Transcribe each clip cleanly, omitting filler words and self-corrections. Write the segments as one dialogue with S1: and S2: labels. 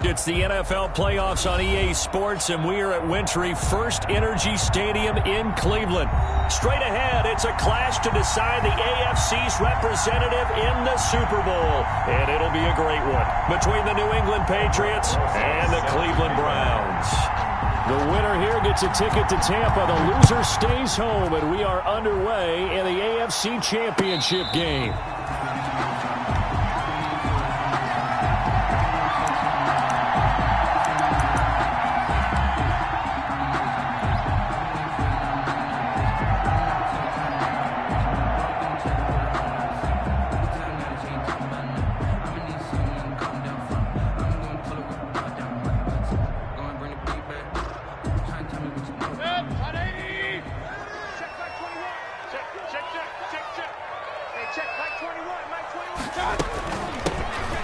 S1: It's the NFL playoffs on EA Sports, and we are at Wintry First Energy Stadium in Cleveland. Straight ahead, it's a clash to decide the AFC's representative in the Super Bowl. And it'll be a great one between the New England Patriots and the Cleveland Browns. The winner here gets a ticket to Tampa. The loser stays home, and we are underway in the AFC Championship game.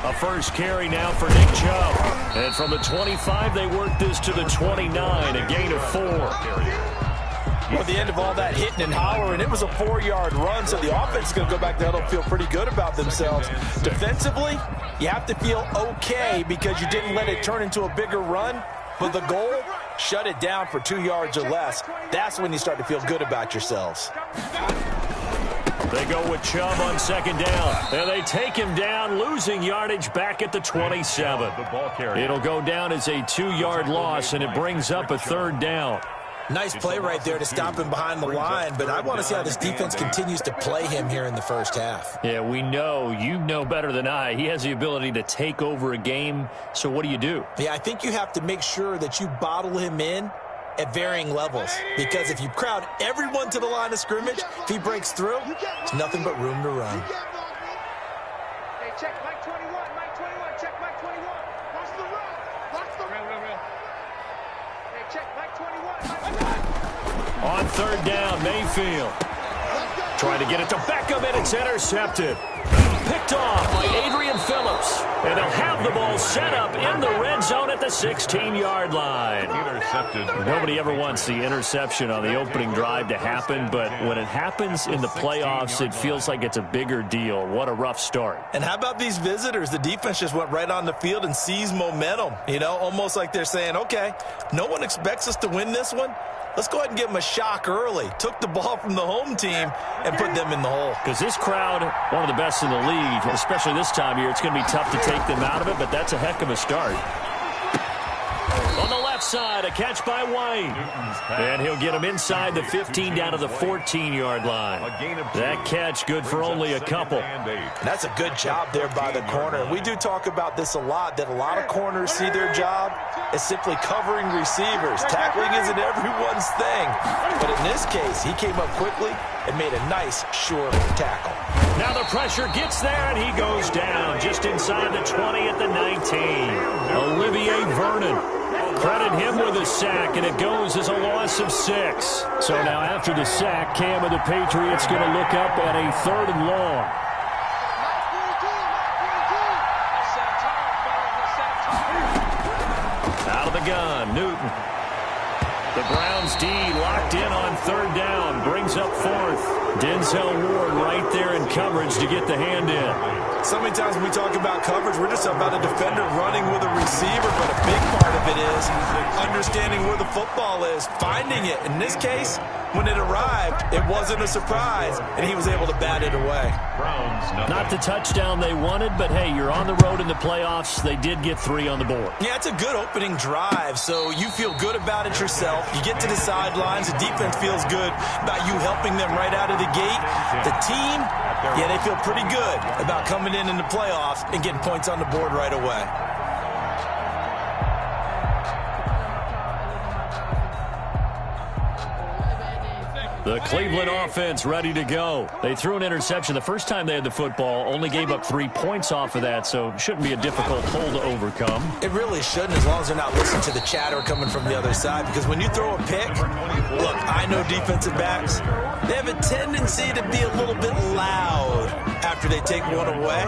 S1: A first carry now for Nick Chubb. And from the 25, they work this to the 29, a gain of 4.
S2: Well, at the end of all that hitting and hollering, it was a 4-yard run, so the offense is going to go back there and feel pretty good about themselves. Defensively, you have to feel okay because you didn't let it turn into a bigger run, but the goal, shut it down for 2 yards or less. That's when you start to feel good about yourselves.
S1: They go with Chubb on second down. And they take him down, losing yardage back at the 27. It'll go down as a 2-yard loss, and it brings up a third down.
S2: Nice play right there to stop him behind the line, but I want to see how this defense continues to play him here in the first half.
S1: Yeah, we know. You know better than I. He has the ability to take over a game, so what do?
S2: Yeah, I think you have to make sure that you bottle him in at varying levels, because if you crowd everyone to the line of scrimmage, if he breaks through, there's nothing but room to run.
S3: Hey, check Mike 21, Mike 21, check Mike 21. Watch the run. Watch the run. Hey, check Mike 21.
S1: On third down, Mayfield trying to get it to Beckham, and it's intercepted. Picked off by Adrian Phillips. And they'll have the ball set up in the red zone at the 16-yard line.
S4: Intercepted.
S1: Nobody ever wants the interception on the opening drive to happen, but when it happens in the playoffs, it feels like it's a bigger deal. What a rough start.
S2: And how about these visitors? The defense just went right on the field and seized momentum. You know, almost like they're saying, okay, no one expects us to win this one. Let's go ahead and give them a shock early. Took the ball from the home team and put them in the hole.
S1: Because this crowd, one of the best in the league, especially this time of year, it's going to be tough to take them out of it, but that's a heck of a start. On the left side, a catch by White. And he'll get him inside the 15 down to the 14-yard line. That catch good for only a couple.
S2: And that's a good job there by the corner. We do talk about this a lot, that a lot of corners see their job as simply covering receivers. Tackling isn't everyone's thing. But in this case, he came up quickly and made a nice, sure tackle.
S1: Now the pressure gets there, and he goes down just inside the 20 at the 19. Olivier Vernon. Credit him with a sack, and it goes as a loss of 6. So now after the sack, Cam and the Patriots going to look up at a 3rd and long. Out of the gun, Newton. The Browns D locked in on 3rd down, brings up 4th. Denzel Ward right there in coverage to get the hand in.
S2: So many times when we talk about coverage, we're just about a defender running with a receiver, but a big part of it is understanding where the football is, finding it. In this case, when it arrived, it wasn't a surprise, and he was able to bat it away.
S1: Not the touchdown they wanted, but hey, you're on the road in the playoffs. They did get 3 on the board.
S2: Yeah, it's a good opening drive, so you feel good about it yourself. You get to the sidelines, the defense feels good about you helping them right out of the gate. The team, yeah, they feel pretty good about coming in the playoffs and getting points on the board right away.
S1: The Cleveland offense ready to go. They threw an interception the first time they had the football, only gave up 3 points off of that, so shouldn't be a difficult hole to overcome.
S2: It really shouldn't, as long as they're not listening to the chatter coming from the other side, because when you throw a pick, look, I know defensive backs, they have a tendency to be a little bit loud after they take one away,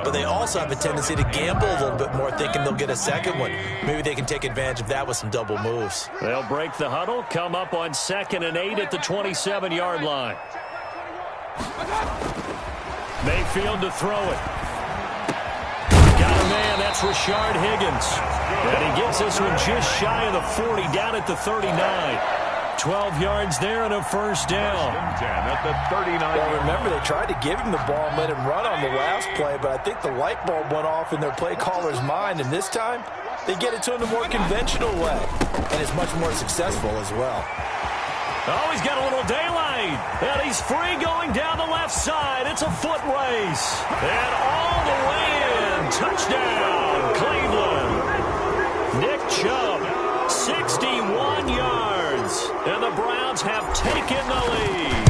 S2: but they also have a tendency to gamble a little bit more, thinking they'll get a second one. Maybe they can take advantage of that with some double moves.
S1: They'll break the huddle, come up on 2nd and 8 at the 27-yard line. Mayfield to throw it. Got a man. That's Rashard Higgins. And he gets this one just shy of the 40, down at the 39. 12 yards there and a first down.
S4: At the 39.
S2: Well, remember, they tried to give him the ball and let him run on the last play, but I think the light bulb went off in their play caller's mind, and this time they get it to him the more conventional way, and it's much more successful as well.
S1: Oh, he's got a little daylight, and he's free going down the left side. It's a foot race, and all the way in. Touchdown, Cleveland. Nick Chubb, 61 yards, and the Browns have taken the lead.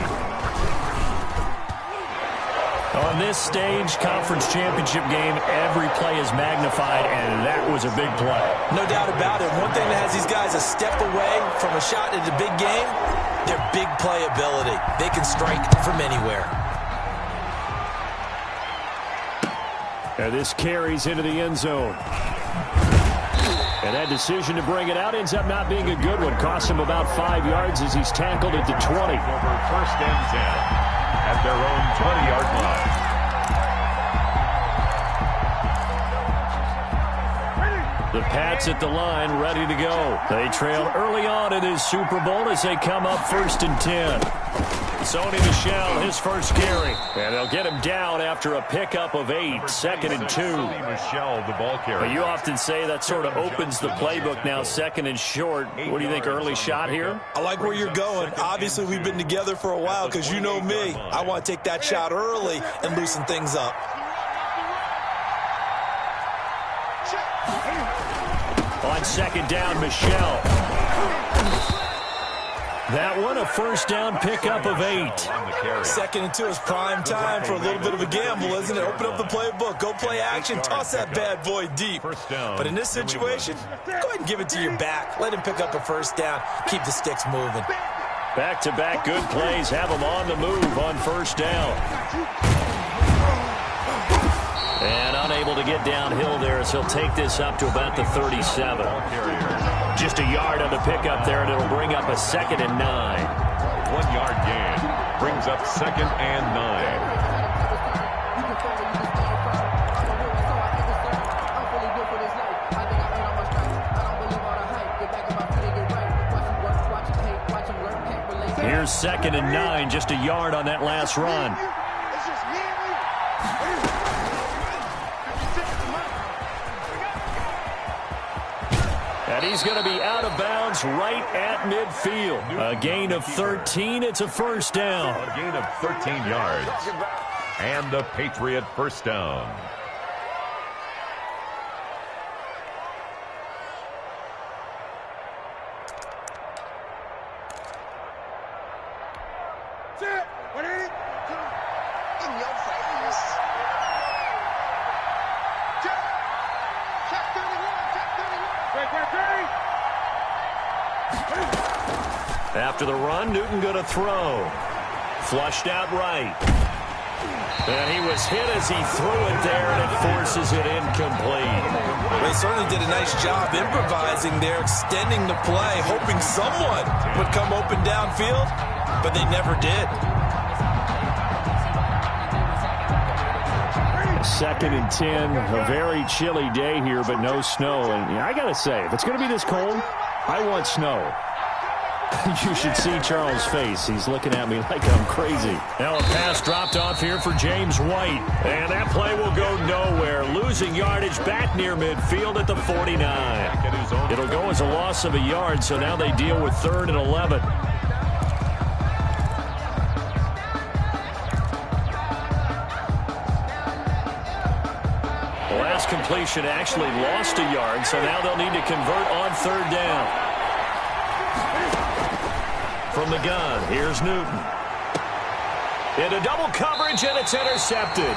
S1: On this stage, conference championship game, every play is magnified, and that was a big play.
S2: No doubt about it. One thing that has these guys a step away from a shot at the big game, their big playability. They can strike from anywhere.
S1: And this carries into the end zone. And that decision to bring it out ends up not being a good one. Cost him about 5 yards as he's tackled at the 20.
S4: Over first and 10 at their own 20-yard line.
S1: The Pats at the line, ready to go. They trail early on in this Super Bowl as they come up 1st and 10. Sony Michel, his first carry. And they'll get him down after a pickup of 8, 2nd and 2.
S4: Michel, the ball carrier.
S1: You often say that sort of opens the playbook now, 2nd and short. What do you think, early shot here?
S2: I like where you're going. Obviously, we've been together for a while because you know me. I want to take that shot early and loosen things up.
S1: On 2nd down, Michel. That one, a first down pickup of 8.
S2: 2nd and 2 is prime time for a little bit of a gamble, isn't it? Open up the playbook, go play action, toss that bad boy deep. But in this situation, go ahead and give it to your back. Let him pick up a first down. Keep the sticks moving.
S1: Back-to-back good plays have him on the move on first down. And unable to get downhill there, so he'll take this up to about the 37. Just a yard on the pickup there, and it'll bring up a 2nd and 9.
S4: 1-yard gain brings up 2nd and 9.
S1: Here's 2nd and 9, just a yard on that last run. And he's going to be out of bounds right at midfield. A gain of 13. It's a first down.
S4: A gain of 13 yards. And the Patriot first down.
S1: After the run, Newton going to throw. Flushed out right. And he was hit as he threw it there, and it forces it incomplete.
S2: They certainly did a nice job improvising there, extending the play, hoping someone would come open downfield, but they never did.
S1: 2nd and 10, a very chilly day here, but no snow. And I got to say, if it's going to be this cold, I want snow. You should see Charles' face. He's looking at me like I'm crazy. Now a pass dropped off here for James White. And that play will go nowhere. Losing yardage back near midfield at the 49. It'll go as a loss of a yard, so now they deal with 3rd and 11. The last completion actually lost a yard, so now they'll need to convert on 3rd down. From the gun, here's Newton. Into double coverage, and it's intercepted.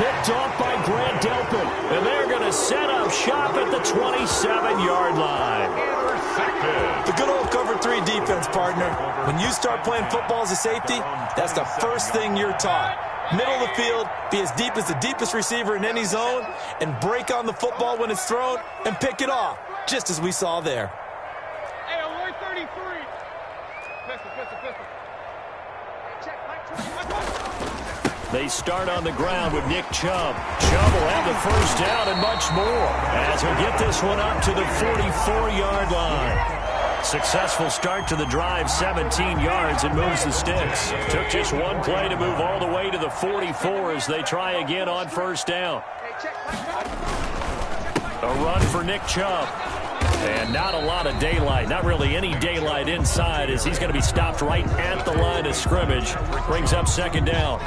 S1: Picked off by Grant Delpit. And they're going to set up shop at the 27-yard line.
S4: Intercepted.
S2: The good old cover 3 defense, partner. When you start playing football as a safety, that's the first thing you're taught. Middle of the field, be as deep as the deepest receiver in any zone, and break on the football when it's thrown and pick it off, just as we saw there.
S3: Hey, on 133. Pistol. Check, Mike 20.
S1: They start on the ground with Nick Chubb. Chubb will have the first down and much more as he'll get this one up to the 44-yard line. Successful start to the drive, 17 yards, and moves the sticks. Took just one play to move all the way to the 44 as they try again on first down. A run for Nick Chubb. And not a lot of daylight, not really any daylight inside as he's going to be stopped right at the line of scrimmage. Brings up second down.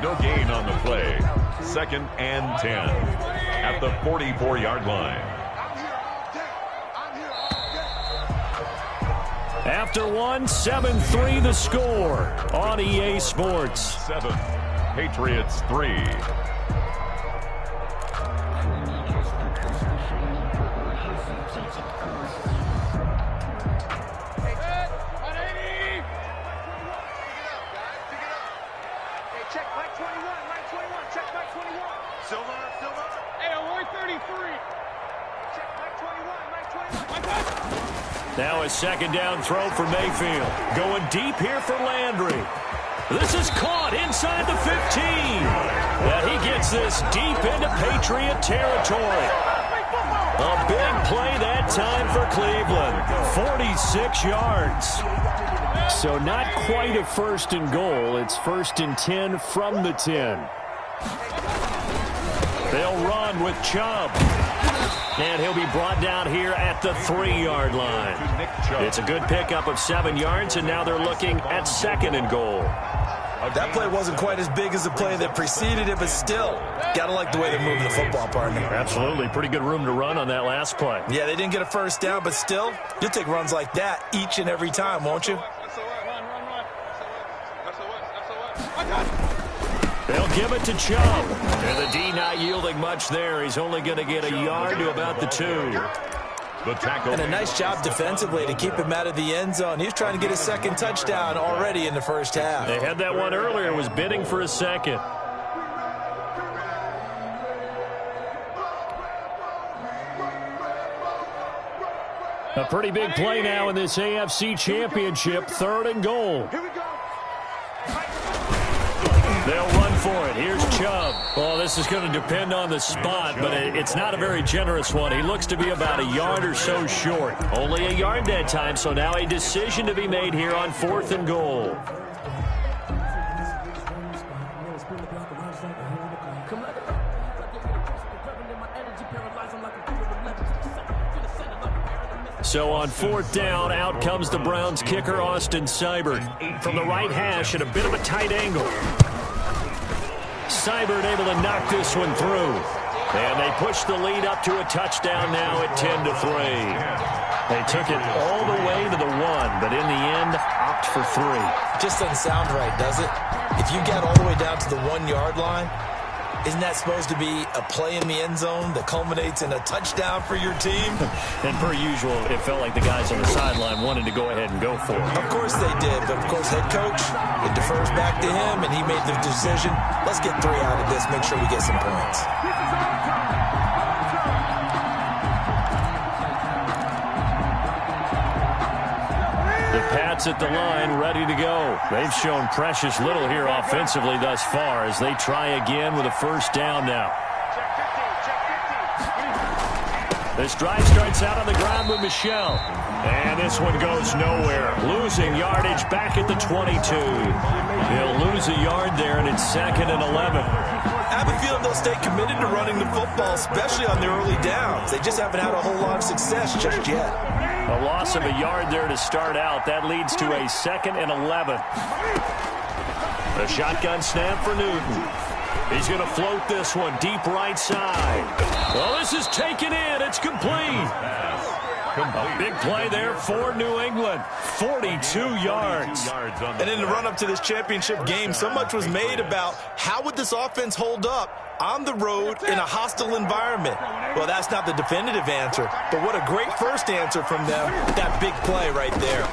S4: No gain on the play. 2nd and 10 at the 44-yard line.
S1: After one, 7-3 the score on EA Sports.
S4: 7, Patriots 3.
S1: Now a second down throw for Mayfield. Going deep here for Landry. This is caught inside the 15. And he gets this deep into Patriot territory. A big play that time for Cleveland. 46 yards. So not quite a 1st and goal. It's 1st and 10 from the 10. They'll run with Chubb. And he'll be brought down here at the 3-yard line. It's a good pickup of 7 yards, and now they're looking at 2nd and goal.
S2: That play wasn't quite as big as the play that preceded it, but still, got to like the way they're moving the football, partner.
S1: Absolutely. Pretty good room to run on that last play.
S2: Yeah, they didn't get a first down, but still, you'll take runs like that each and every time, won't you?
S1: They'll give it to Chubb. And the D not yielding much there. He's only going to get a yard to about the 2.
S4: The tackle.
S2: And a nice job defensively to keep him out of the end zone. He was trying to get his 2nd touchdown already in the first half.
S1: They had that one earlier. Was bidding for a 2nd. A pretty big play now in this AFC Championship. 3rd and goal. They'll run for it. Here's Chubb. Well, this is going to depend on the spot, but it's not a very generous one. He looks to be about a yard or so short. Only a yard that time, so now a decision to be made here on 4th and goal. So on 4th down, out comes the Browns kicker, Austin Seibert. From the right hash at a bit of a tight angle. Seibert able to knock this one through. And they push the lead up to a touchdown now at 10-3. They took it all the way to the 1, but in the end, opt for 3.
S2: Just doesn't sound right, does it? If you get all the way down to the 1-yard line, isn't that supposed to be a play in the end zone that culminates in a touchdown for your team?
S1: And per usual, it felt like the guys on the sideline wanted to go ahead and go for it.
S2: Of course they did, but of course head coach, it defers back to him, and he made the decision. Let's get 3 out of this, make sure we get some points.
S1: The Pats at the line, ready to go. They've shown precious little here offensively thus far as they try again with a first down now. This drive starts out on the ground with Michel. And this one goes nowhere. Losing yardage back at the 22. They'll lose a yard there, and it's 2nd and 11.
S2: I have a feeling they'll stay committed to running the football, especially on their early downs. They just haven't had a whole lot of success just yet.
S1: A loss of a yard there to start out. That leads to a 2nd and 11. A shotgun snap for Newton. He's going to float this one deep right side. Well, this is taken in. It's complete. A big play there for New England. 42 yards.
S2: And in the run-up to this championship game, so much was made about how would this offense hold up on the road in a hostile environment. Well, that's not the definitive answer, but what a great first answer from them. That big play right there.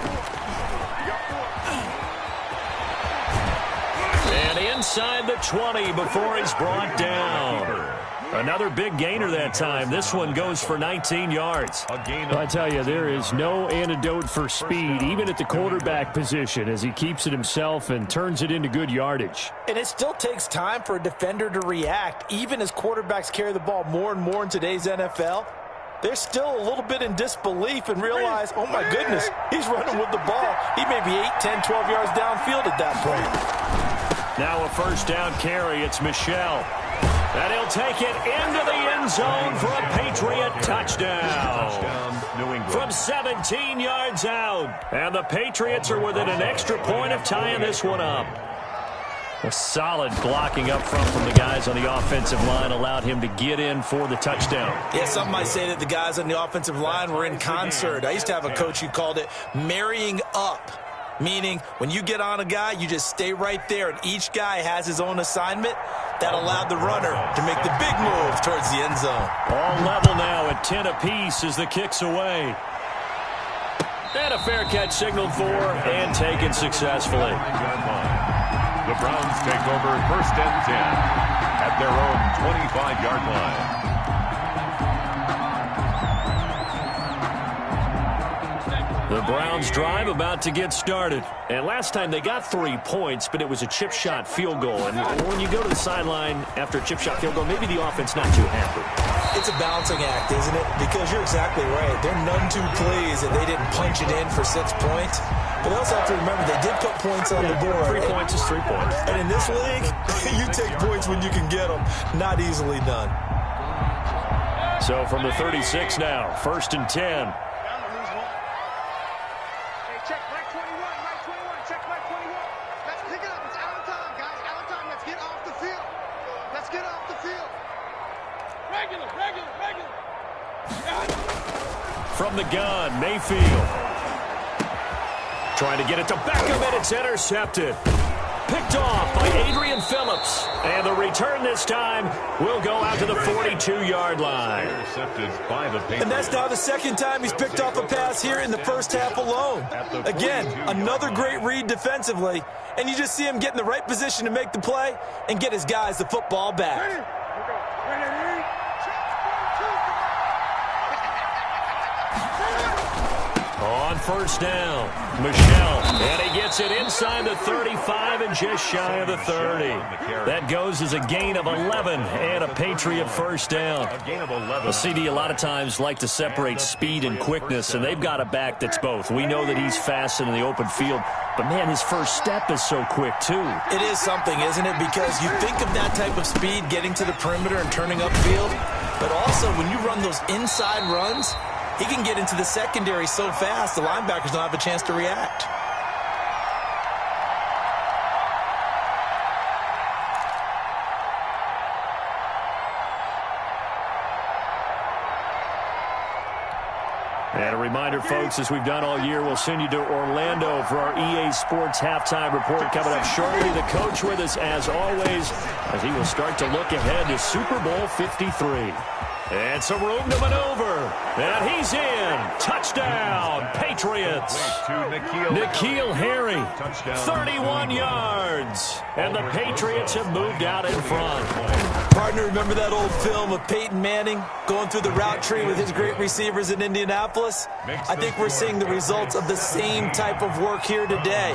S1: And inside the 20 before he's brought down. Another big gainer that time. This one goes for 19 yards.
S5: I tell you, there is no antidote for speed, even at the quarterback position, as he keeps it himself and turns it into good yardage.
S2: And it still takes time for a defender to react. Even as quarterbacks carry the ball more and more in today's NFL, they're still a little bit in disbelief and realize, oh my goodness, he's running with the ball. He may be 8, 10, 12 yards downfield at that point.
S1: Now a first down carry. It's Michel. And he'll take it into the end zone for a Patriot touchdown. From 17 yards out. And the Patriots are within an extra point of tying this one up. A solid blocking up front from the guys on the offensive line allowed him to get in for the touchdown.
S2: Yeah, some might say that the guys on the offensive line were in concert. I used to have a coach who called it marrying up. Meaning, when you get on a guy, you just stay right there, and each guy has his own assignment. That allowed the runner to make the big move towards the end zone.
S1: All level now at 10 apiece as the kick's away. And a fair catch signaled for and taken successfully.
S4: The Browns take over first and 10 at their own 25-yard line.
S1: The Browns drive about to get started. And last time they got 3 points, but it was a chip shot field goal. And when you go to the sideline after a chip shot field goal, maybe the offense not too happy.
S2: It's a balancing act, isn't it? Because you're exactly right. They're none too pleased that they didn't punch it in for 6 points. But they also have to remember they did put points on the board.
S1: 3 points is 3 points.
S2: And in this league, you take points when you can get them. Not easily done.
S1: So from the 36 now, first and 10.
S3: Check Mike 21, Mike 21, check Mike 21. Let's pick it up. It's out of time, guys. Out of time. Let's get off the field. Let's get off the field. Regular.
S1: From the gun, Mayfield. Trying to get it to Beckham, and it's intercepted. Picked off by Adrian Phillips. And the return this time will go out to the 42-yard line.
S2: And that's now the second time he's picked off a pass here in the first half alone. Again, another great read defensively. And you just see him get in the right position to make the play and get his guys the football back.
S1: On first down, Michel, and he gets it inside the 35 and just shy of the 30. That goes as a gain of 11 and a Patriot first down. The CD a lot of times like to separate speed and quickness, and they've got a back that's both. We know that he's fast in the open field, but man, his first step is so quick too.
S2: It is something, isn't it? Because you think of that type of speed getting to the perimeter and turning upfield, but also when you run those inside runs, he can get into the secondary so fast, the linebackers don't have a chance to react.
S1: And a reminder, folks, as we've done all year, we'll send you to Orlando for our EA Sports halftime report coming up shortly. The coach with us, as always, as he will start to look ahead to Super Bowl 53. And some room to maneuver. And he's in. Touchdown, Patriots. Nfgl Harry, 31 yards. And the Patriots have moved out in front.
S2: Partner, remember that old film of Peyton Manning going through the route tree with his great receivers in Indianapolis? I think we're seeing the results of the same type of work here today.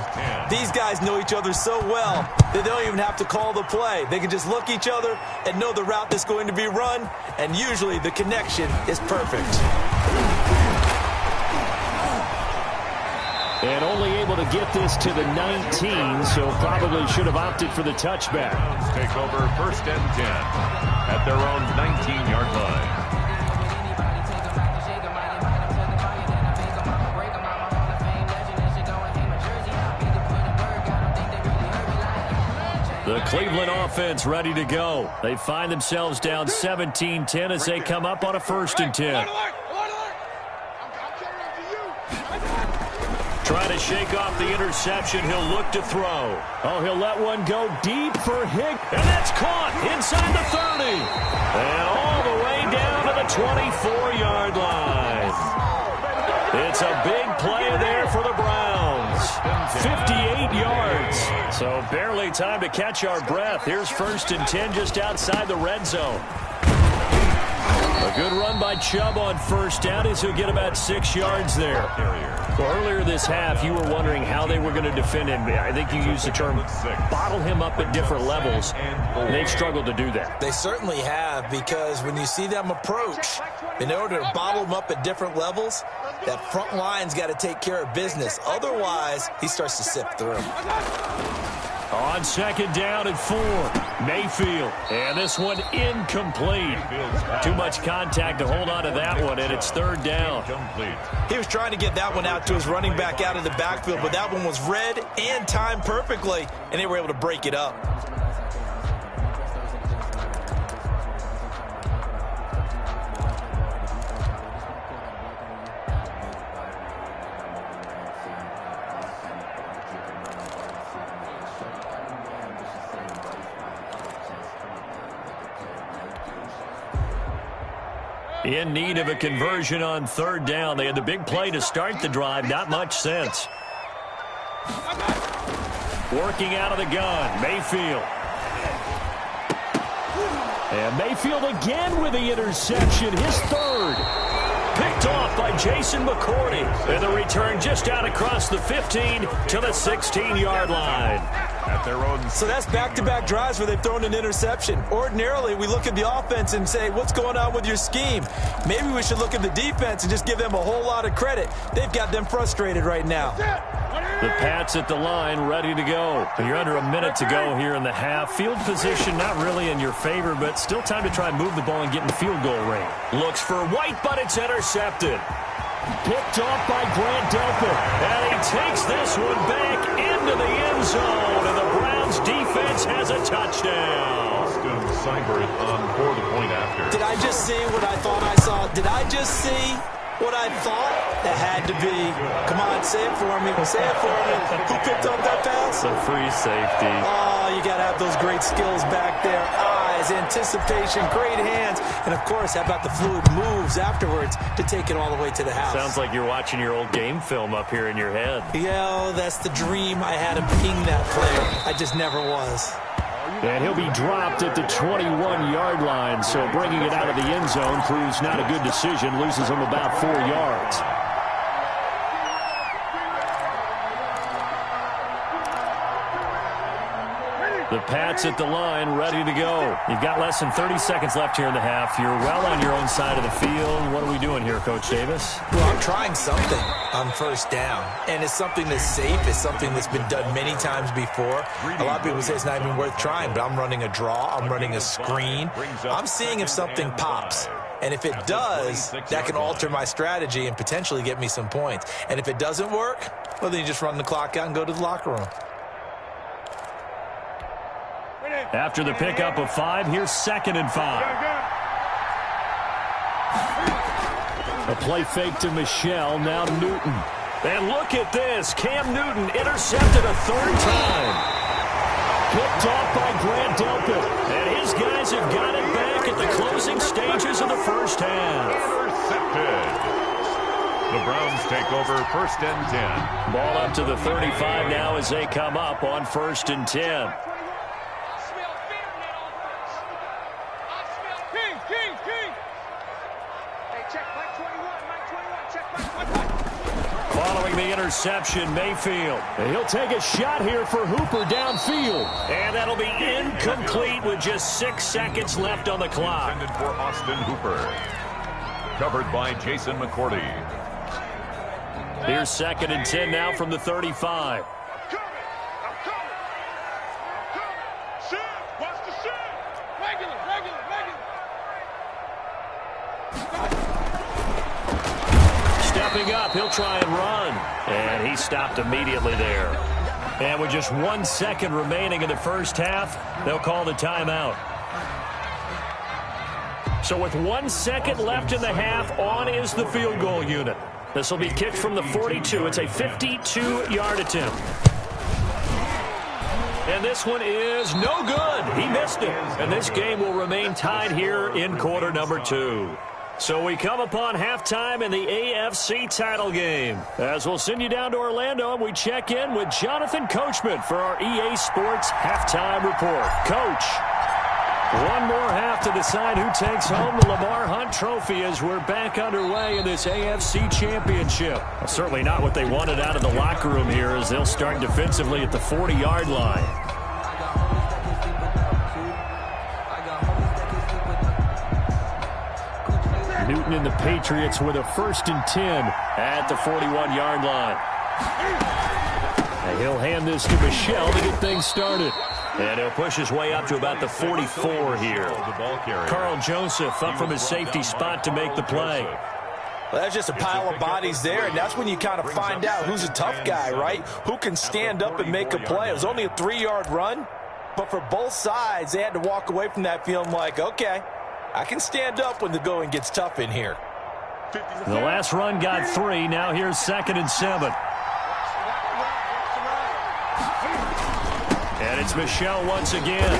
S2: These guys know each other so well that they don't even have to call the play. They can just look each other and know the route that's going to be run, and usually the connection is perfect.
S5: And only able to get this to the 19, so probably should have opted for the touchback.
S4: Take over first and 10 at their own 19-yard line.
S1: The Cleveland offense ready to go. They find themselves down 17-10 as they come up on a first and 10. Trying to shake off the interception. He'll look to throw. Oh, he'll let one go deep for Higg. And that's caught inside the 30. And all the way down to the 24-yard line. It's a big play there for the Browns. 58 yards. So barely time to catch our breath. Here's first and 10 just outside the red zone. A good run by Chubb on first down as he'll get about 6 yards there. Well, earlier this half, you were wondering how they were going to defend him. I think you used the term bottle him up at different levels. They've struggled to do that.
S2: They certainly have, because when you see them approach, in order to bottle him up at different levels, that front line's got to take care of business. Otherwise, he starts to sift through.
S1: On second down and 4, Mayfield. And this one incomplete. Too much contact to hold on to that one, and it's third down.
S2: He was trying to get that one out to his running back out of the backfield, but that one was read and timed perfectly, and they were able to break it up.
S1: In need of a conversion on third down. They had the big play to start the drive. Not much sense. Working out of the gun, Mayfield. And Mayfield again with the interception, his third. Picked off by Jason McCourty. And the return just out across the 15 to the 16-yard line.
S4: At their own.
S2: So that's back-to-back drives where they've thrown an interception. Ordinarily, we look at the offense and say, what's going on with your scheme? Maybe we should look at the defense and just give them a whole lot of credit. They've got them frustrated right now.
S1: The Pats at the line, ready to go. You're under a minute to go here in the half. Field position not really in your favor, but still time to try and move the ball and get in field goal range. Looks for White, but it's intercepted. Picked off by Grant Delpit. And he takes this one back into the end zone. And the Browns defense has a touchdown.
S4: Austin Seibert for the point after.
S2: Did I just see what I thought I saw? Did I just see what I thought? That had to be. Come on, say it for me. Say it for me. Who picked up that pass?
S1: The free safety.
S2: Oh, you got to have those great skills back there. Eyes, anticipation, great hands. And, of course, how about the fluid moves afterwards to take it all the way to the house?
S1: Sounds like you're watching your old game film up here in your head.
S2: Yeah, that's the dream. I had him ping that player. I just never was.
S5: And he'll be dropped at the 21-yard line, so bringing it out of the end zone proves not a good decision, loses him about 4 yards. The Pats at the line, ready to go. You've got less than 30 seconds left here in the half. You're well on your own side of the field. What are we doing here, Coach Davis?
S2: Well, I'm trying something on first down, and it's something that's safe. It's something that's been done many times before. A lot of people say it's not even worth trying, but I'm running a draw. I'm running a screen. I'm seeing if something pops. And if it does, that can alter my strategy and potentially get me some points. And if it doesn't work, well, then you just run the clock out and go to the locker room.
S5: After the pickup of 5, here's 2nd and 5. A play fake to Michelle, now Newton.
S1: And look at this. Cam Newton intercepted a third time.
S5: Picked off by Grant Delpit.
S1: And his guys have got it back at the closing stages of the first half.
S4: Intercepted. The Browns take over 1st and 10.
S1: Ball up to the 35 now as they come up on 1st and 10. Following the interception, Mayfield.
S5: And he'll take a shot here for Hooper downfield.
S1: And that'll be incomplete with just 6 seconds left on the clock.
S4: Intended for Austin Hooper. Covered by Jason McCourty.
S1: Here's 2nd and 10 now from the 35. Stepping up, he'll try and run. And he stopped immediately there. And with just 1 second remaining in the first half, they'll call the timeout. So with 1 second left in the half, on is the field goal unit. This will be kicked from the 42. It's a 52-yard attempt. And this one is no good. He missed it. And this game will remain tied here in quarter number 2. So we come upon halftime in the AFC title game. As we'll send you down to Orlando, and we check in with Jonathan Coachman for our EA Sports Halftime Report. Coach. One more half to decide who takes home the Lamar Hunt Trophy as we're back underway in this AFC Championship. Well, certainly not what they wanted out of the locker room here as they'll start defensively at the 40-yard line. Newton and the Patriots with a 1st and 10 at the 41-yard line. And he'll hand this to Michel to get things started. And he'll push his way up to about the 44 here. Carl Joseph up from his safety spot to make the play.
S2: Well, that's just a pile of bodies there, and that's when you kind of find out who's a tough guy, right? Who can stand up and make a play. It was only a 3-yard run, but for both sides, they had to walk away from that feeling like, okay, I can stand up when the going gets tough in here.
S1: The last run got 3. Now here's 2nd and 7. And it's Michel once again.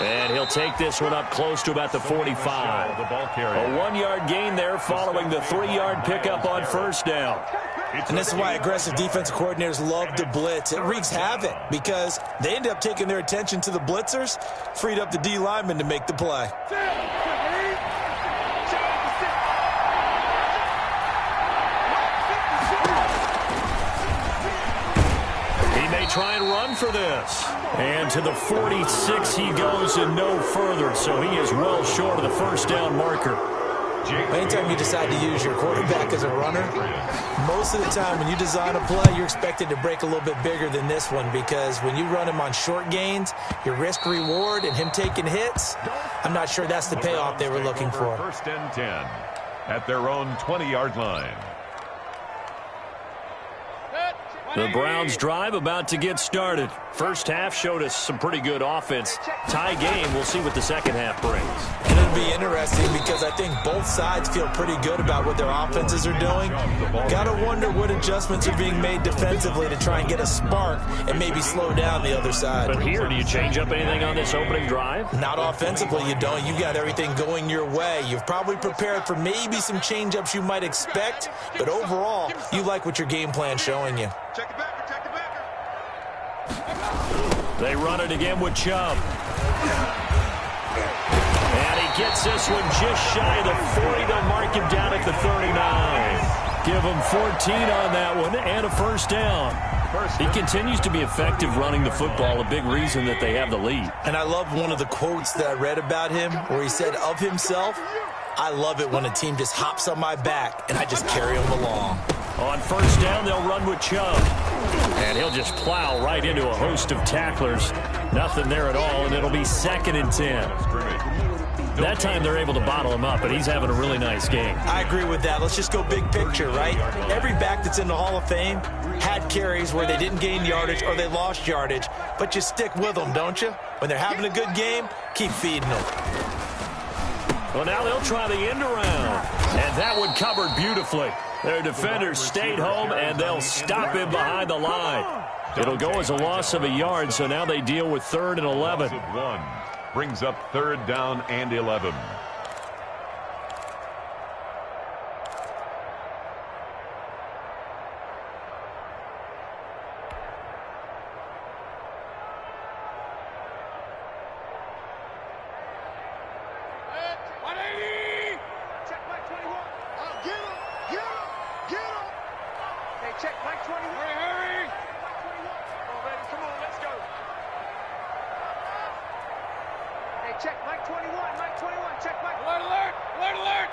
S1: And he'll take this one up close to about the 45. A 1-yard gain there following the 3-yard pickup on 1st down.
S2: And this is why aggressive defensive coordinators love to blitz. It wreaks havoc because they end up taking their attention to the blitzers, freed up the D lineman to make the play.
S1: Try and run for this. And to the 46 he goes and no further, so he is well short of the 1st down marker.
S2: Anytime you decide to use your quarterback as a runner, most of the time when you design a play, you're expected to break a little bit bigger than this one because when you run him on short gains, your risk-reward and him taking hits, I'm not sure that's the payoff they were looking for.
S4: 1st and 10 at their own 20-yard line.
S1: The Browns drive about to get started. First half showed us some pretty good offense. Tie game. We'll see what the second half brings.
S2: And it'll be interesting because I think both sides feel pretty good about what their offenses are doing. Got to wonder what adjustments are being made defensively to try and get a spark and maybe slow down the other side.
S1: But here, do you change up anything on this opening drive?
S2: Not offensively, you don't. You got everything going your way. You've probably prepared for maybe some change-ups you might expect, but overall, you like what your game plan's showing you.
S3: Check the backer, check the backer.
S1: They run it again with Chubb. And he gets this one just shy of the 40. They'll mark him down at the 39. Give him 14 on that one and a 1st down. He continues to be effective running the football, a big reason that they have the lead.
S2: And I love one of the quotes that I read about him where he said of himself, I love it when a team just hops on my back and I just carry them along.
S1: On 1st down, they'll run with Chubb. And he'll just plow right into a host of tacklers. Nothing there at all, and it'll be 2nd and 10. That time they're able to bottle him up, but he's having a really nice game.
S2: I agree with that. Let's just go big picture, right? Every back that's in the Hall of Fame had carries where they didn't gain yardage or they lost yardage, but you stick with them, don't you? When they're having a good game, keep feeding them.
S1: Well, now they'll try the end around, and that one covered beautifully. Their defenders stayed home, and they'll stop him behind the line. It'll go as a loss of a yard, so now they deal with 3rd and 11.
S4: Brings up 3rd down and 11.
S3: Check Mike 21. Hurry! Mike 21. Oh, baby, come on, let's go. Hey, check Mike 21. Mike 21. Check Mike. Alert, alert! Alert, alert!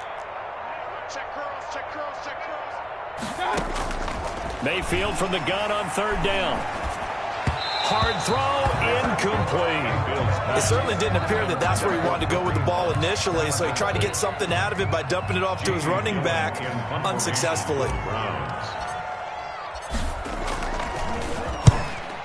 S3: Check curls, check curls, check curls.
S1: Mayfield from the gun on 3rd down. Hard throw, incomplete.
S2: It certainly didn't appear that that's where he wanted to go with the ball initially, so he tried to get something out of it by dumping it off to his running back unsuccessfully.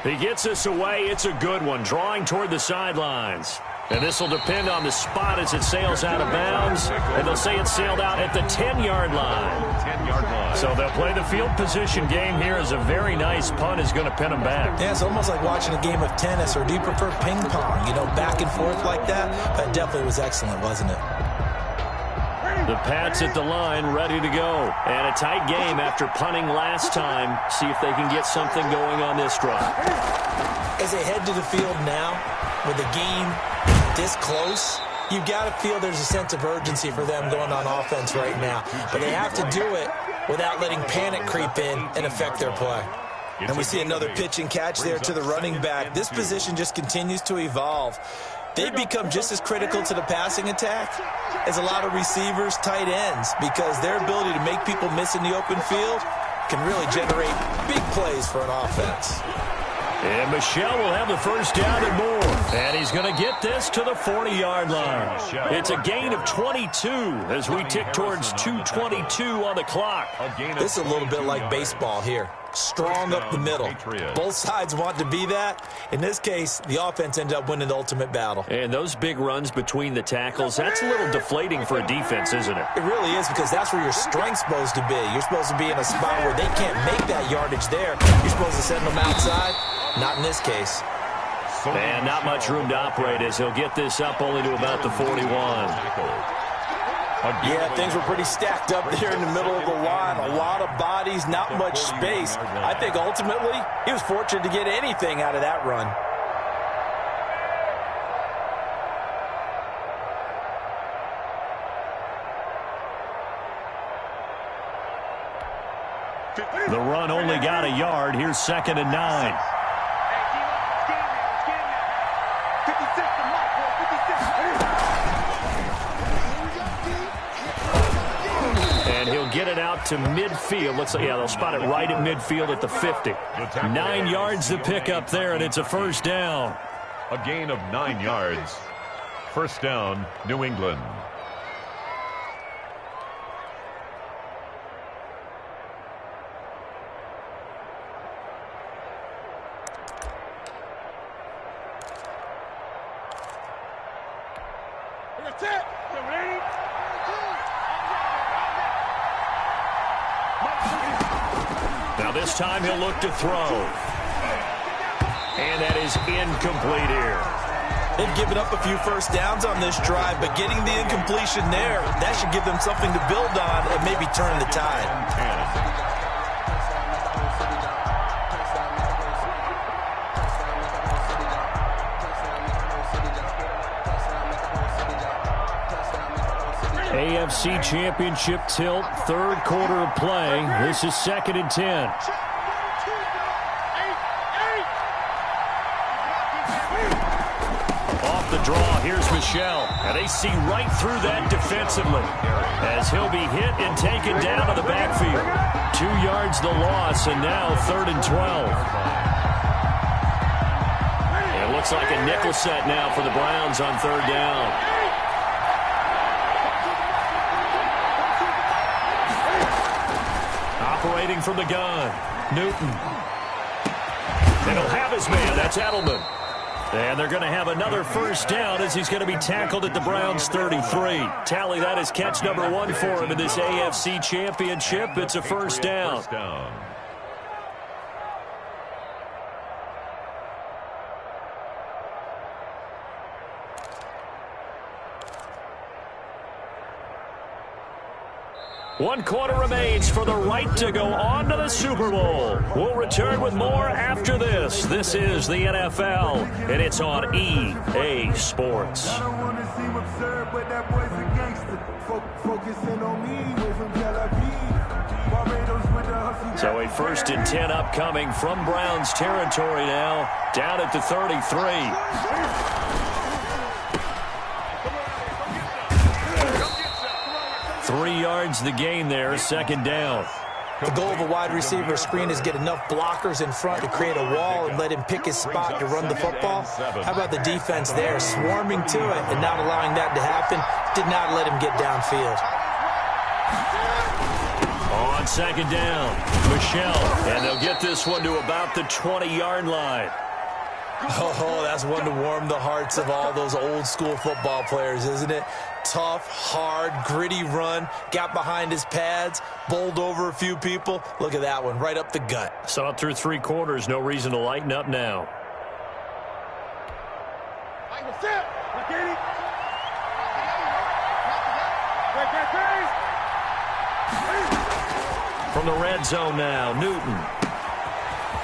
S1: He gets this away. It's a good one, drawing toward the sidelines. And this will depend on the spot as it sails out of bounds. And they'll say it sailed out at the 10-yard line.
S4: 10-yard line.
S1: So they'll play the field position game here as a very nice punt is going to pin them back.
S2: Yeah, it's almost like watching a game of tennis, or do you prefer ping pong? You know, back and forth like that? That definitely was excellent, wasn't it?
S1: The Pats at the line, ready to go. And a tight game after punting last time. See if they can get something going on this drive.
S2: As they head to the field now, with the game this close, you've got to feel there's a sense of urgency for them going on offense right now. But they have to do it without letting panic creep in and affect their play. And we see another pitch and catch there to the running back. This position just continues to evolve. They've become just as critical to the passing attack as a lot of receivers, tight ends, because their ability to make people miss in the open field can really generate big plays for an offense.
S1: And Michel will have the first down and more. And he's going to get this to the 40-yard line. It's a gain of 22 as we tick towards 2:22 on the clock.
S2: This is a little bit like baseball here. Strong up the middle. Both sides want to be that. In this case, the offense ended up winning the ultimate battle.
S1: And those big runs between the tackles, that's a little deflating for a defense, isn't it?
S2: It really is, because that's where your strength's supposed to be. You're supposed to be in a spot where they can't make that yardage there. You're supposed to send them outside. Not in this case.
S1: And not much room to operate as he'll get this up only to about the 41.
S2: Yeah, things were pretty stacked up there in the middle of the line. A lot of bodies, not much space. I think ultimately he was fortunate to get anything out of that run.
S1: The run only got a yard. Here's 2nd and 9. And he'll get it out to midfield. Looks like, yeah, they'll spot it right at midfield at the 50. 9 yards to pick up there, and it's a first down.
S4: A gain of 9 yards. First down, New England.
S1: Now this time he'll look to throw. And that is incomplete here.
S2: They've given up a few first downs on this drive, but getting the incompletion there, that should give them something to build on and maybe turn the tide.
S1: AFC Championship tilt, 3rd quarter of play. This is 2nd and 10. Off the draw, here's Michel. And they see right through that defensively as he'll be hit and taken down to the backfield. 2 yards the loss, and now 3rd and 12. It looks like a nickel set now for the Browns on 3rd down. Operating from the gun, Newton. And he'll have his man. That's Edelman. And they're going to have another first down as he's going to be tackled at the Browns' 33. Tally, that is catch number 1 for him in this AFC Championship. It's a first down. One quarter remains for the right to go on to the Super Bowl. We'll return with more after this. This is the NFL, and it's on EA Sports. So a 1st and 10 upcoming from Browns territory now, down at the 33. 3 yards the gain there, 2nd down.
S2: The goal of a wide receiver screen is get enough blockers in front to create a wall and let him pick his spot to run the football. How about the defense there, swarming to it and not allowing that to happen? Did not let him get downfield.
S1: On 2nd down, Michel, and they'll get this one to about the 20-yard line.
S2: Oh, that's one to warm the hearts of all those old school football players, isn't it? Tough, hard, gritty run, got behind his pads, bowled over a few people. Look at that one, right up the gut.
S1: Saw it through 3 quarters, no reason to lighten up now. From the red zone now, Newton.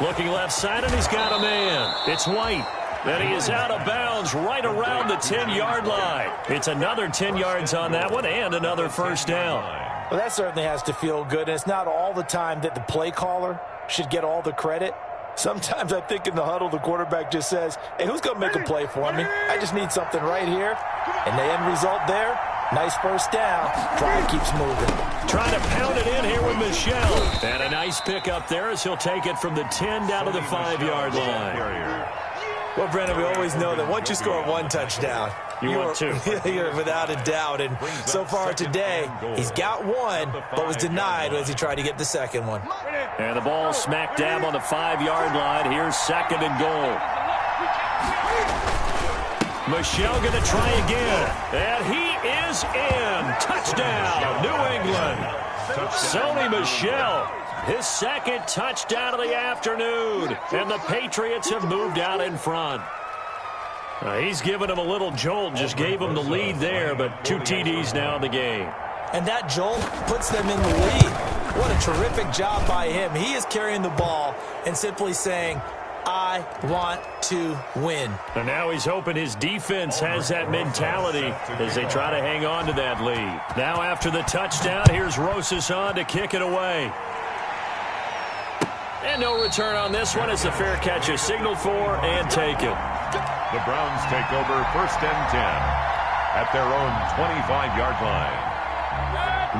S1: Looking left side, and he's got a man. It's White. And he is out of bounds right around the 10-yard line. It's another 10 yards on that one and another first down.
S2: Well, that certainly has to feel good. And it's not all the time that the play caller should get all the credit. Sometimes I think in the huddle, the quarterback just says, hey, who's going to make a play for me? I just need something right here. And the end result there, nice first down. Drive keeps moving.
S1: Trying to pound it in here with Michelle. And a nice pick up there as he'll take it from the 10 down to the 5-yard line.
S2: Well, Brandon, we always know that once you score one touchdown,
S1: you're
S2: without a doubt. And so far today, he's got one, but was denied as he tried to get the second one.
S1: And the ball smack dab on the 5-yard line. Here's second and goal. Michelle going to try again. And he is in. Touchdown, New England. Sony Michel. His second touchdown of the afternoon. And the Patriots have moved out in front. He's given him a little jolt. Just gave him the lead there, but 2 TDs now in the game.
S2: And that jolt puts them in the lead. What a terrific job by him. He is carrying the ball and simply saying, I want to win.
S1: And now he's hoping his defense has that mentality as they try to hang on to that lead. Now after the touchdown, here's Rosas on to kick it away. And no return on this one as the fair catch is signaled for and taken.
S4: The Browns take over first and 10 at their own 25-yard line.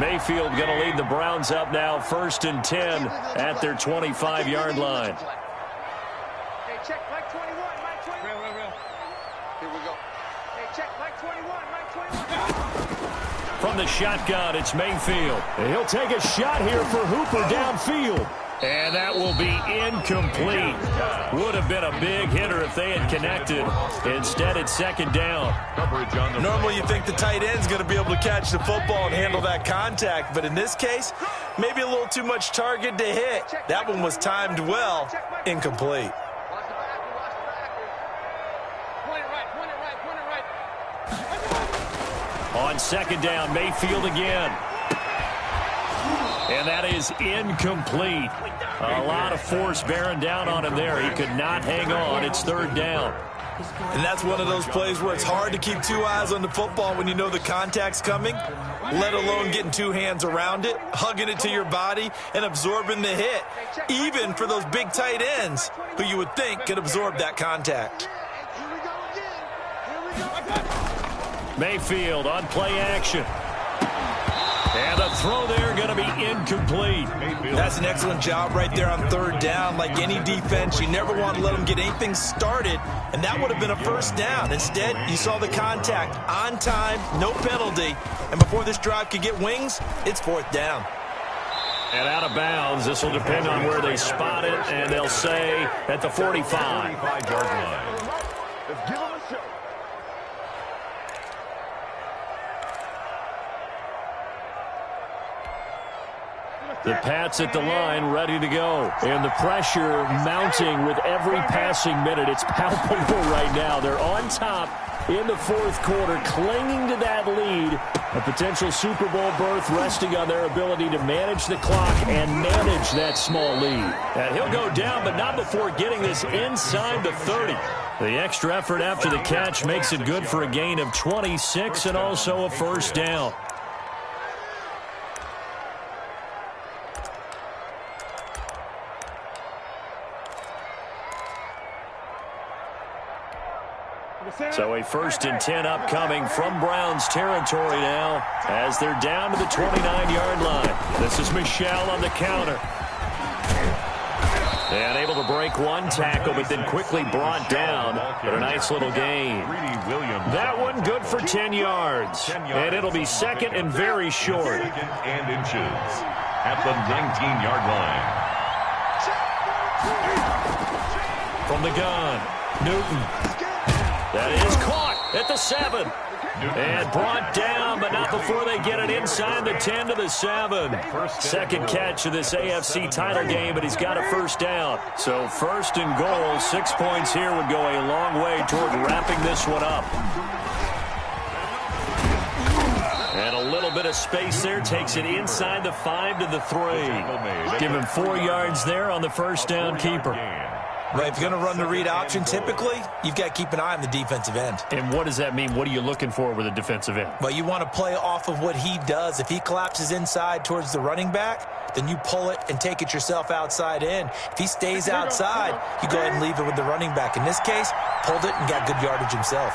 S1: Mayfield going to lead the Browns up now first and 10 at their 25-yard line.
S3: Hey, check, Mike 21, Mike 21. Real. Here we go. Hey, check, Mike 21, Mike 21.
S1: From the shotgun, it's Mayfield. And he'll take a shot here for Hooper downfield. And that will be incomplete. Would have been a big hitter if they had connected. Instead, it's second down.
S2: Normally, you think the tight end's going to be able to catch the football and handle that contact. But in this case, maybe a little too much target to hit. That one was timed well. Incomplete.
S1: On second down, Mayfield again. And that is incomplete. A lot of force bearing down on him there. He could not hang on. It's third down.
S2: And that's one of those plays where it's hard to keep 2 eyes on the football when you know the contact's coming, let alone getting 2 hands around it, hugging it to your body, and absorbing the hit, even for those big tight ends who you would think could absorb that contact.
S1: Mayfield on play action. And the throw there going to be incomplete.
S2: That's an excellent job right there on third down. Like any defense, you never want to let them get anything started, and that would have been a first down. Instead, you saw the contact on time, no penalty, and before this drive could get wings, it's fourth down.
S1: And out of bounds. This will depend on where they spot it, and they'll say at the 45.
S4: 45-yard line.
S1: The Pats at the line, ready to go. And the pressure mounting with every passing minute. It's palpable right now. They're on top in the fourth quarter, clinging to that lead. A potential Super Bowl berth resting on their ability to manage the clock and manage that small lead. And he'll go down, but not before getting this inside the 30. The extra effort after the catch makes it good for a gain of 26 and also a first down. So a first and 10 upcoming from Browns territory now as they're down to the 29-yard line. This is Michel on the counter. And able to break one tackle, but then quickly brought down. But a nice little gain. That one good for 10 yards. And it'll be second and very short.
S4: And inches at the 19-yard line.
S1: From the gun, Newton. That is caught at the 7. And brought down, but not before they get it inside the 10 to the 7. Second catch of this AFC title game, but he's got a first down. So first and goal, 6 points here would go a long way toward wrapping this one up. And a little bit of space there. Takes it inside the 5 to the 3. Give him 4 yards there on the first down keeper.
S2: Well, if you're going to run the read option, typically, you've got to keep an eye on the defensive end.
S1: And what does that mean? What are you looking for with a defensive end?
S2: Well, you want to play off of what he does. If he collapses inside towards the running back, then you pull it and take it yourself outside in. If he stays outside, you go ahead and leave it with the running back. In this case, pulled it and got good yardage himself.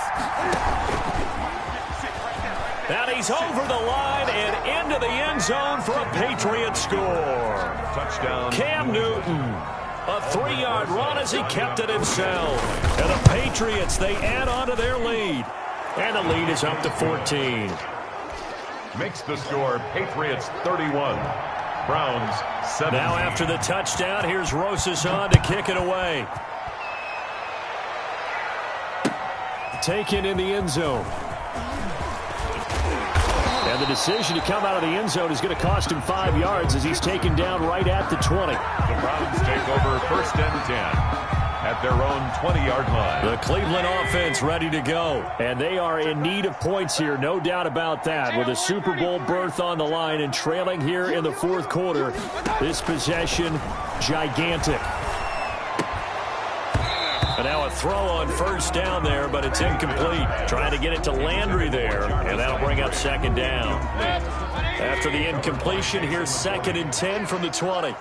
S1: And he's over the line and into the end zone for a Patriot score.
S4: Touchdown.
S1: Cam Newton. A 3-yard run as he kept it himself. And the Patriots, they add on to their lead. And the lead is up to 14.
S4: Makes the score Patriots 31. Browns 7.
S1: Now after the touchdown, here's Rosas on to kick it away. Taken in the end zone. And the decision to come out of the end zone is going to cost him 5 yards as he's taken down right at the 20.
S4: The Browns take over 1st and 10 at their own 20-yard line.
S1: The Cleveland offense ready to go. And they are in need of points here, no doubt about that. With a Super Bowl berth on the line and trailing here in the 4th quarter, this possession gigantic. And now a throw on first down there, but it's incomplete. Trying to get it to Landry there, and that'll bring up 2nd down. After the incompletion, here's 2nd and 10 from the 20.
S3: Hey,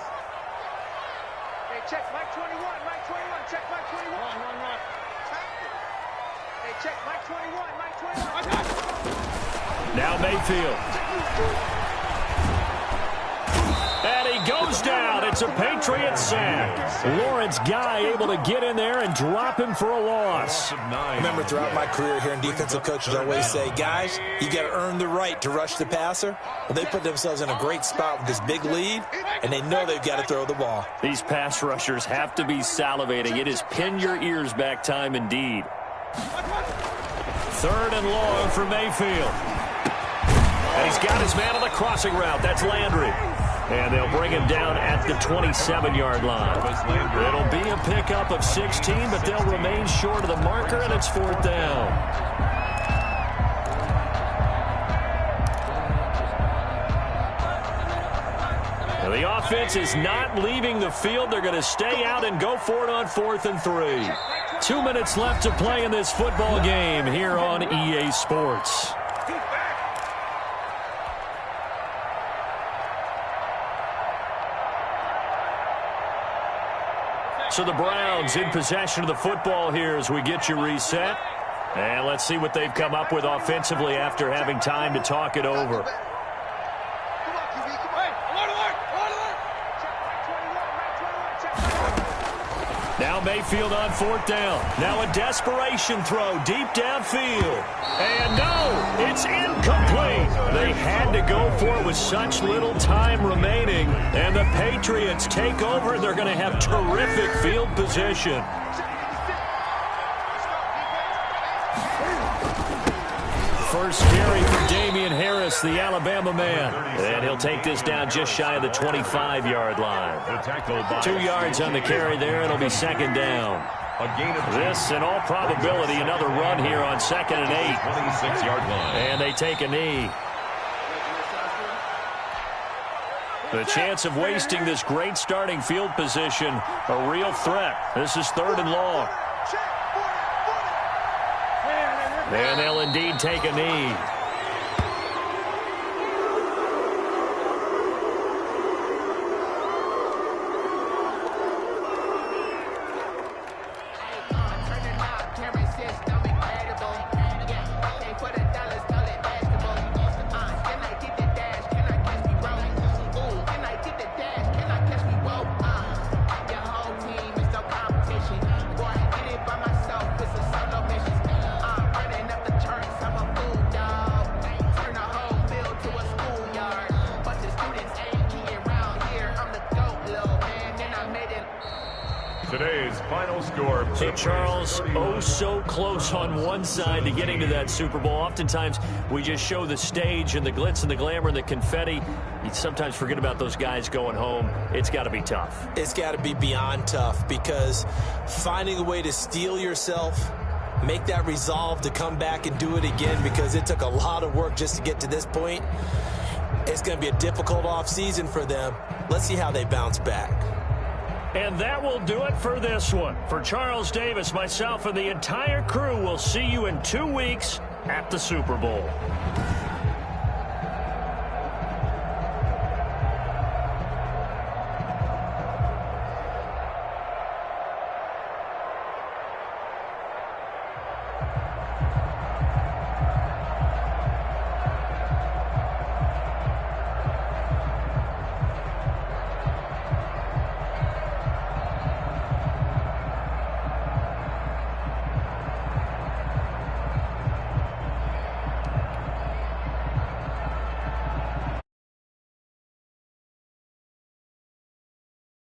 S3: check Mike 21, Mike 21, check Mike 21. Hey, check Mike 21, Mike 21.
S1: Now Mayfield. And he goes down. It's a Patriot sack. Lawrence Guy able to get in there and drop him for a loss.
S2: Remember, throughout my career here in defensive coaches always say, guys, you got to earn the right to rush the passer. Well, they put themselves in a great spot with this big lead, and they know they've got to throw the ball.
S1: These pass rushers have to be salivating. It is pin your ears back time indeed. 3rd and long for Mayfield. And he's got his man on the crossing route. That's Landry. And they'll bring him down at the 27-yard line. It'll be a pickup of 16, but they'll remain short of the marker, and it's 4th down. Now the offense is not leaving the field. They're going to stay out and go for it on 4th and 3. 2 minutes left to play in this football game here on EA Sports. So the Browns in possession of the football here as we get you reset. And let's see what they've come up with offensively after having time to talk it over. Now Mayfield on 4th down. Now a desperation throw deep downfield. And no, it's incomplete. They had to go for it with such little time remaining. And the Patriots take over. They're going to have terrific field position. First carry for Damian Harris, the Alabama man. And he'll take this down just shy of the 25-yard line. 2 yards on the carry there. It'll be 2nd down. This, in all probability, another run here on 2nd and 8.
S4: 26-yard line.
S1: And they take a knee. The chance of wasting this great starting field position, a real threat. This is 3rd and long. And they'll indeed take a knee.
S4: Today's final score.
S1: So, Charles, oh so close on one side to getting to that Super Bowl. Oftentimes, we just show the stage and the glitz and the glamour and the confetti. You sometimes forget about those guys going home. It's got to be tough.
S2: It's got to be beyond tough because finding a way to steel yourself make that resolve to come back and do it again, because it took a lot of work just to get to this point. It's going to be a difficult offseason for them. Let's see how they bounce back.
S1: And that will do it for this one. For Charles Davis, myself, and the entire crew, we'll see you in 2 weeks at the Super Bowl.